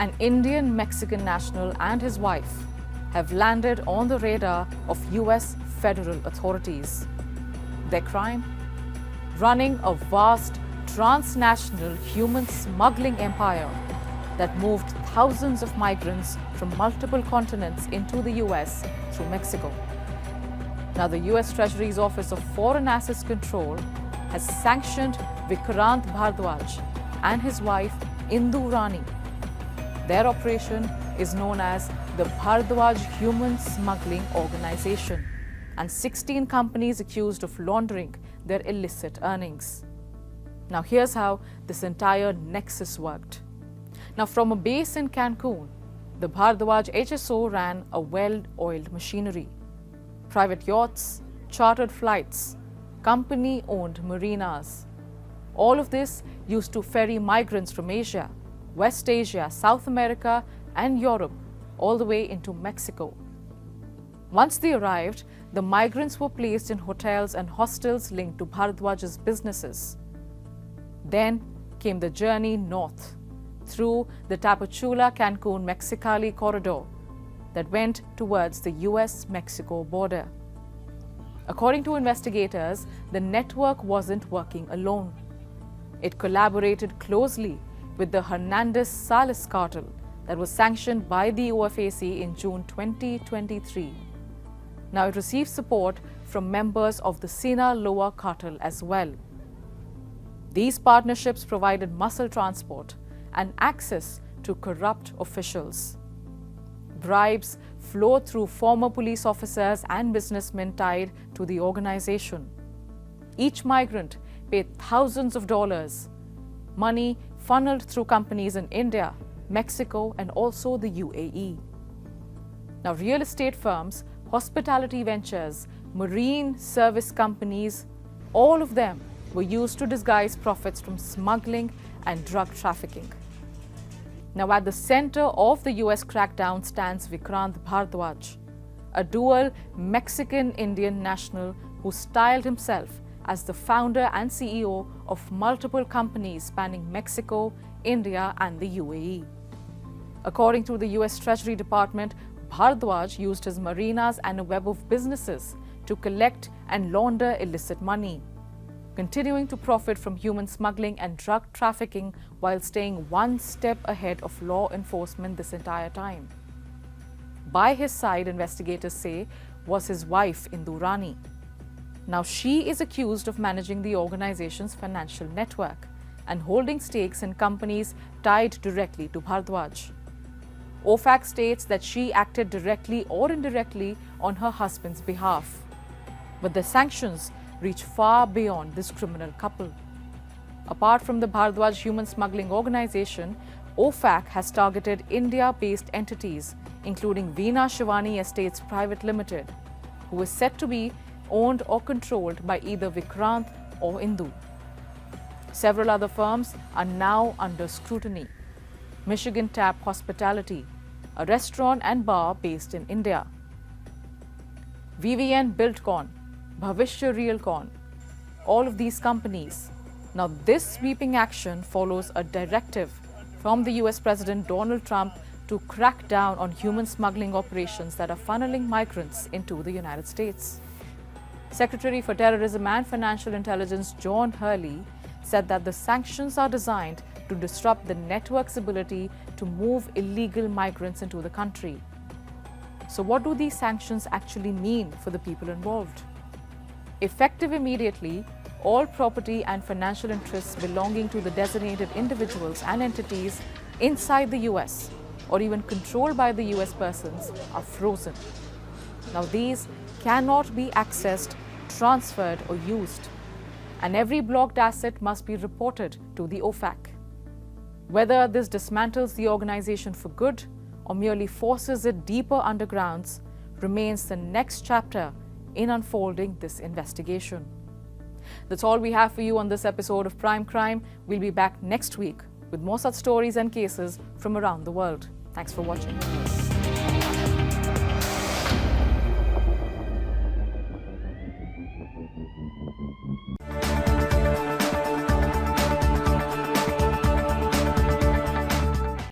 An Indian-Mexican national and his wife have landed on the radar of US federal authorities. Their crime? Running a vast transnational human smuggling empire that moved thousands of migrants from multiple continents into the US through Mexico. Now, the US Treasury's Office of Foreign Assets Control has sanctioned Vikrant Bhardwaj and his wife Indu Rani. Their operation is known as the Bhardwaj Human Smuggling Organization, and 16 companies accused of laundering their illicit earnings. Now, here's how this entire nexus worked. Now, from a base in Cancun, the Bhardwaj HSO ran a well-oiled machinery. Private yachts, chartered flights, company-owned marinas. All of this used to ferry migrants from Asia, West Asia, South America, and Europe all the way into Mexico. Once they arrived, the migrants were placed in hotels and hostels linked to Bhardwaj's businesses. Then came the journey north through the Tapachula-Cancun-Mexicali corridor that went towards the US-Mexico border. According to investigators, the network wasn't working alone. It collaborated closely with the Hernandez-Salas cartel that was sanctioned by the OFAC in June 2023. Now, it received support from members of the Sinaloa cartel as well. These partnerships provided muscle transport and access to corrupt officials. Bribes flowed through former police officers and businessmen tied to the organization. Each migrant paid thousands of dollars, money funneled through companies in India, Mexico, and also the UAE. Now, real estate firms, hospitality ventures, marine service companies, all of them were used to disguise profits from smuggling and drug trafficking. Now, at the center of the US crackdown stands Vikrant Bhardwaj, a dual Mexican-Indian national who styled himself as the founder and CEO of multiple companies spanning Mexico, India, and the UAE. According to the US Treasury Department, Bhardwaj used his marinas and a web of businesses to collect and launder illicit money, continuing to profit from human smuggling and drug trafficking while staying one step ahead of law enforcement this entire time. By his side, investigators say, was his wife, Indu Rani. Now, she is accused of managing the organization's financial network and holding stakes in companies tied directly to Bhardwaj. OFAC states that she acted directly or indirectly on her husband's behalf. But the sanctions reach far beyond this criminal couple. Apart from the Bhardwaj Human Smuggling Organization, OFAC has targeted India-based entities, including Veena Shivani Estates Private Limited, who is said to be owned or controlled by either Vikrant or Indu. Several other firms are now under scrutiny. Michigan Tap Hospitality, a restaurant and bar based in India. VVN Buildcon, Bhavishya Realcon, all of these companies. Now, this sweeping action follows a directive from the US President Donald Trump to crack down on human smuggling operations that are funneling migrants into the United States. Secretary for Terrorism and Financial Intelligence John Hurley said that the sanctions are designed to disrupt the network's ability to move illegal migrants into the country. So, what do these sanctions actually mean for the people involved? Effective immediately, all property and financial interests belonging to the designated individuals and entities inside the US or even controlled by the US persons are frozen. Now, these cannot be accessed, transferred, or used, and every blocked asset must be reported to the OFAC. Whether this dismantles the organization for good or merely forces it deeper undergrounds remains the next chapter in unfolding this investigation. That's all we have for you on this episode of Prime Crime. We'll be back next week with more such stories and cases from around the world. Thanks for watching.